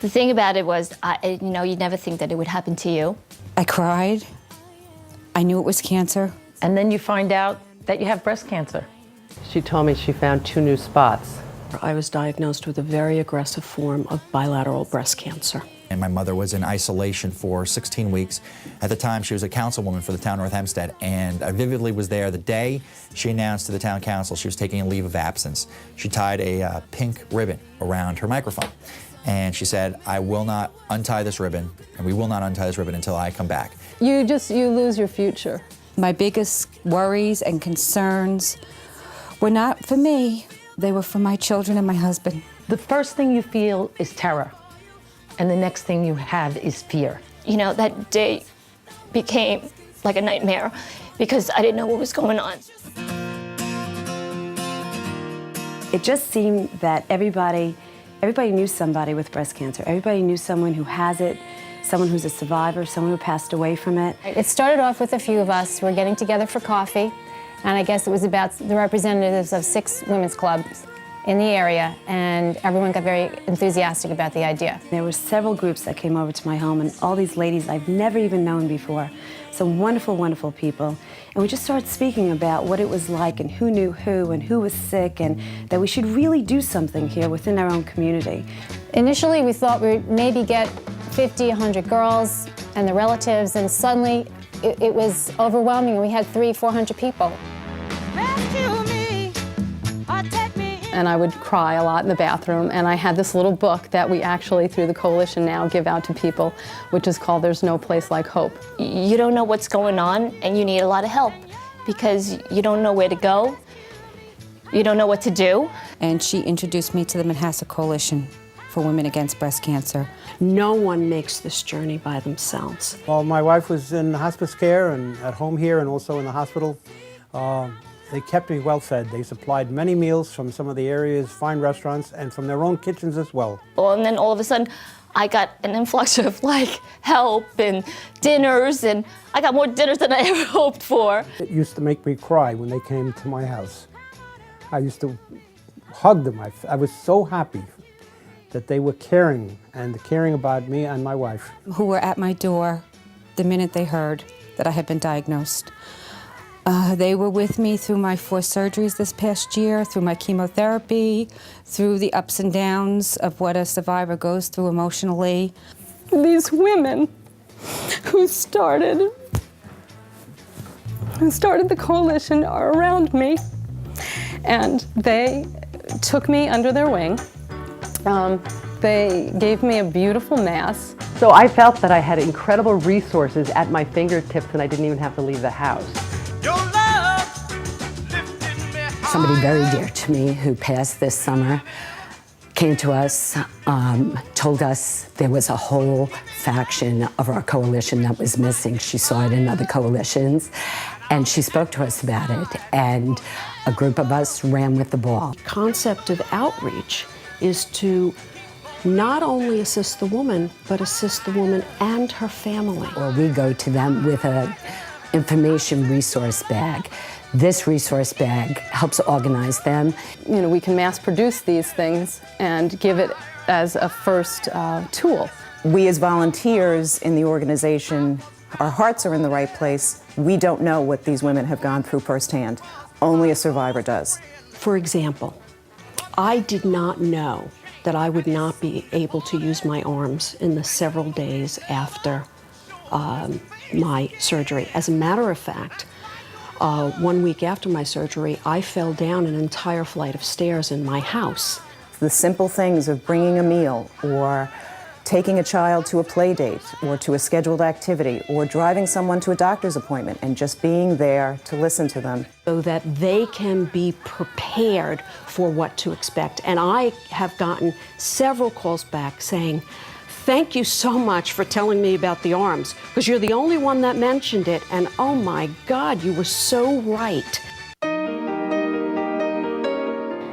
The thing about it was, you'd never think that it would happen to you. I cried. I knew it was cancer. And then you find out that you have breast cancer. She told me she found 2 new spots. I was diagnosed with a very aggressive form of bilateral breast cancer. And my mother was in isolation for 16 weeks. At the time, she was a councilwoman for the town of North Hempstead, and I vividly was there the day she announced to the town council she was taking a leave of absence. She tied a pink ribbon around her microphone, and she said, "I will not untie this ribbon, and we will not untie this ribbon until I come back." You lose your future. My biggest worries and concerns were not for me. They were for my children and my husband. The first thing you feel is terror, and the next thing you have is fear. That day became like a nightmare because I didn't know what was going on. It just seemed that everybody knew somebody with breast cancer. Everybody knew someone who has it, someone who's a survivor, someone who passed away from it. It started off with a few of us who were getting together for coffee, and I guess it was about the representatives of 6 women's clubs in the area, and everyone got very enthusiastic about the idea. There were several groups that came over to my home, and all these ladies I've never even known before. Some wonderful, wonderful people. And we just started speaking about what it was like and who knew who and who was sick, and that we should really do something here within our own community. Initially, we thought we'd maybe get 50, 100 girls and the relatives, and suddenly it was overwhelming. We had 300, 400 people. And I would cry a lot in the bathroom, and I had this little book that we actually, through the coalition now, give out to people, which is called There's No Place Like Hope. You don't know what's going on, and you need a lot of help because you don't know where to go, you don't know what to do. And she introduced me to the Manhasset Coalition for Women Against Breast Cancer. No one makes this journey by themselves. Well, my wife was in hospice care and at home here and also in the hospital. They kept me well fed. They supplied many meals from some of the area's fine restaurants and from their own kitchens as well. Well, and then all of a sudden, I got an influx of help and dinners, and I got more dinners than I ever hoped for. It used to make me cry when they came to my house. I used to hug them. I was so happy that they were caring about me and my wife. Who were at my door the minute they heard that I had been diagnosed. They were with me through my 4 surgeries this past year, through my chemotherapy, through the ups and downs of what a survivor goes through emotionally. These women who started the coalition are around me, and they took me under their wing. They gave me a beautiful mass. So I felt that I had incredible resources at my fingertips and I didn't even have to leave the house. Somebody very dear to me who passed this summer came to us, told us there was a whole faction of our coalition that was missing. She saw it in other coalitions, and she spoke to us about it, and a group of us ran with the ball. The concept of outreach is to not only assist the woman, but assist the woman and her family. Or we go to them with an information resource bag. This resource bag helps organize them. We can mass produce these things and give it as a first tool. We as volunteers in the organization, our hearts are in the right place. We don't know what these women have gone through firsthand. Only a survivor does. For example, I did not know that I would not be able to use my arms in the several days after my surgery. As a matter of fact, 1 week after my surgery, I fell down an entire flight of stairs in my house. The simple things of bringing a meal, or taking a child to a play date, or to a scheduled activity, or driving someone to a doctor's appointment, and just being there to listen to them. So that they can be prepared for what to expect. And I have gotten several calls back saying, "Thank you so much for telling me about the arms, because you're the only one that mentioned it, and oh my God, you were so right."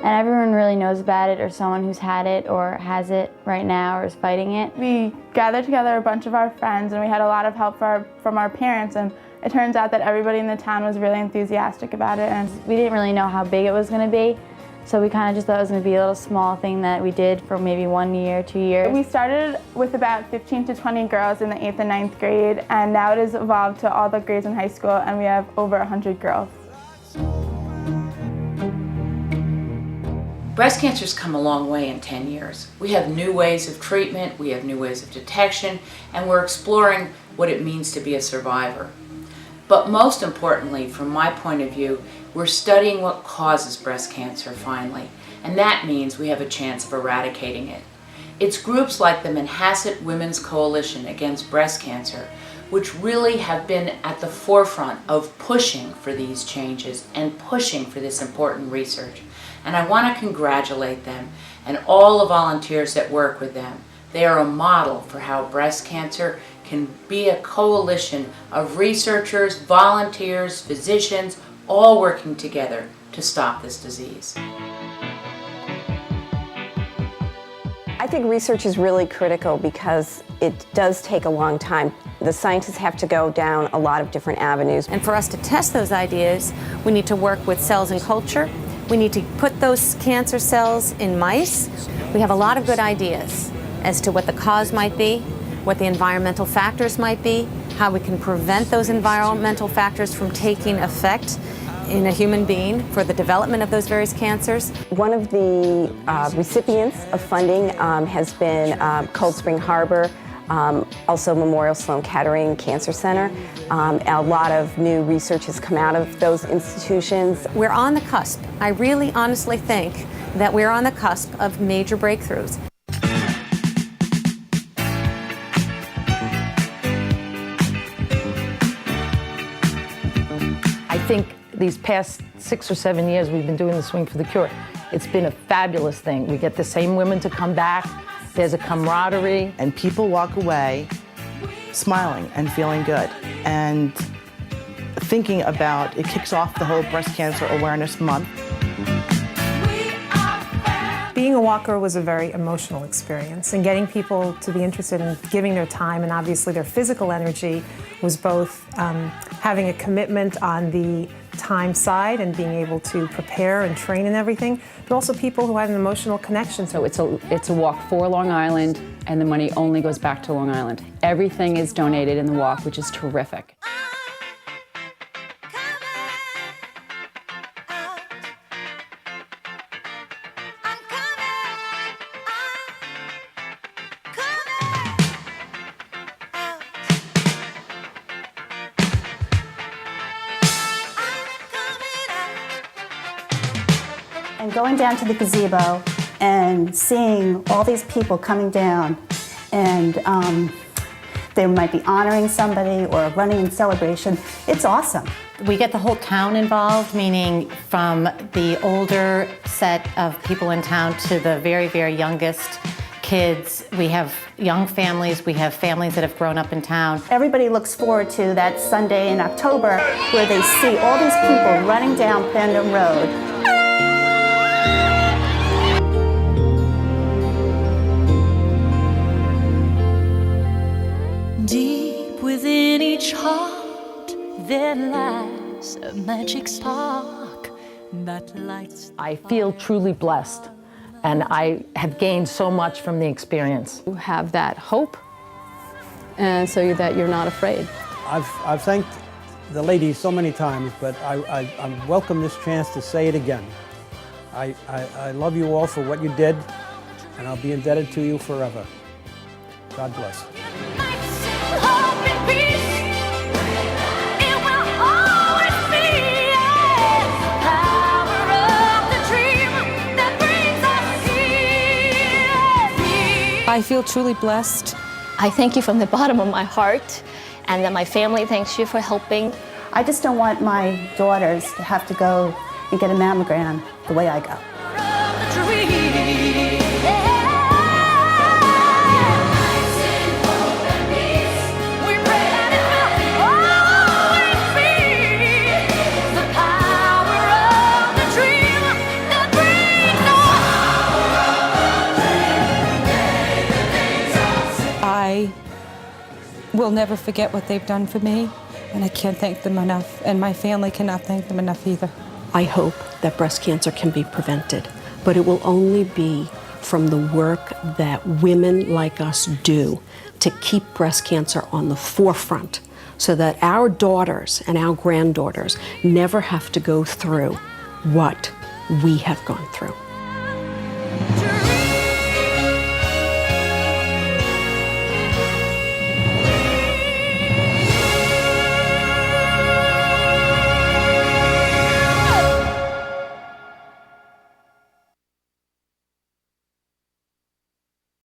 And everyone really knows about it, or someone who's had it or has it right now or is fighting it. We gathered together a bunch of our friends, and we had a lot of help from our parents, and it turns out that everybody in the town was really enthusiastic about it. And we didn't really know how big it was going to be, So we kind of just thought it was going to be a little small thing that we did for maybe 1 year, 2 years. We started with about 15 to 20 girls in the 8th and 9th grade, and now it has evolved to all the grades in high school, and we have over 100 girls. Breast cancer's come a long way in 10 years. We have new ways of treatment, we have new ways of detection, and we're exploring what it means to be a survivor. But most importantly, from my point of view, we're studying what causes breast cancer finally, and that means we have a chance of eradicating it. It's groups like the Manhasset Women's Coalition Against Breast Cancer which really have been at the forefront of pushing for these changes and pushing for this important research. And I want to congratulate them and all the volunteers that work with them. They are a model for how breast cancer can be a coalition of researchers, volunteers, physicians, all working together to stop this disease. I think research is really critical because it does take a long time. The scientists have to go down a lot of different avenues. And for us to test those ideas, we need to work with cells and culture. We need to put those cancer cells in mice. We have a lot of good ideas as to what the cause might be, what the environmental factors might be, how we can prevent those environmental factors from taking effect in a human being for the development of those various cancers. One of the recipients of funding has been Cold Spring Harbor, also Memorial Sloan Kettering Cancer Center. A lot of new research has come out of those institutions. We're on the cusp. I really honestly think that we're on the cusp of major breakthroughs. I think these past 6 or 7 years we've been doing the Swing for the Cure. It's been a fabulous thing. We get the same women to come back. There's a camaraderie. And people walk away smiling and feeling good and thinking about, it kicks off the whole Breast Cancer Awareness Month. Being a walker was a very emotional experience, and getting people to be interested in giving their time and obviously their physical energy was both having a commitment on the time side and being able to prepare and train and everything, but also people who had an emotional connection. So it's a walk for Long Island, and the money only goes back to Long Island. Everything is donated in the walk, which is terrific. And going down to the gazebo and seeing all these people coming down, and they might be honoring somebody or running in celebration, it's awesome. We get the whole town involved, meaning from the older set of people in town to the very, very youngest kids. We have young families, we have families that have grown up in town. Everybody looks forward to that Sunday in October where they see all these people running down Pendham Road. Deep within each heart, there lies a magic spark that lights. I feel truly blessed, and I have gained so much from the experience. You have that hope, and so that you're not afraid. I've thanked the ladies so many times, but I welcome this chance to say it again. I love you all for what you did, and I'll be indebted to you forever. God bless. I feel truly blessed. I thank you from the bottom of my heart, and that my family thanks you for helping. I just don't want my daughters to have to go and get a mammogram the way I go. I will never forget what they've done for me, and I can't thank them enough, and my family cannot thank them enough either. I hope that breast cancer can be prevented. but it will only be from the work that women like us do to keep breast cancer on the forefront, so that our daughters and our granddaughters never have to go through what we have gone through.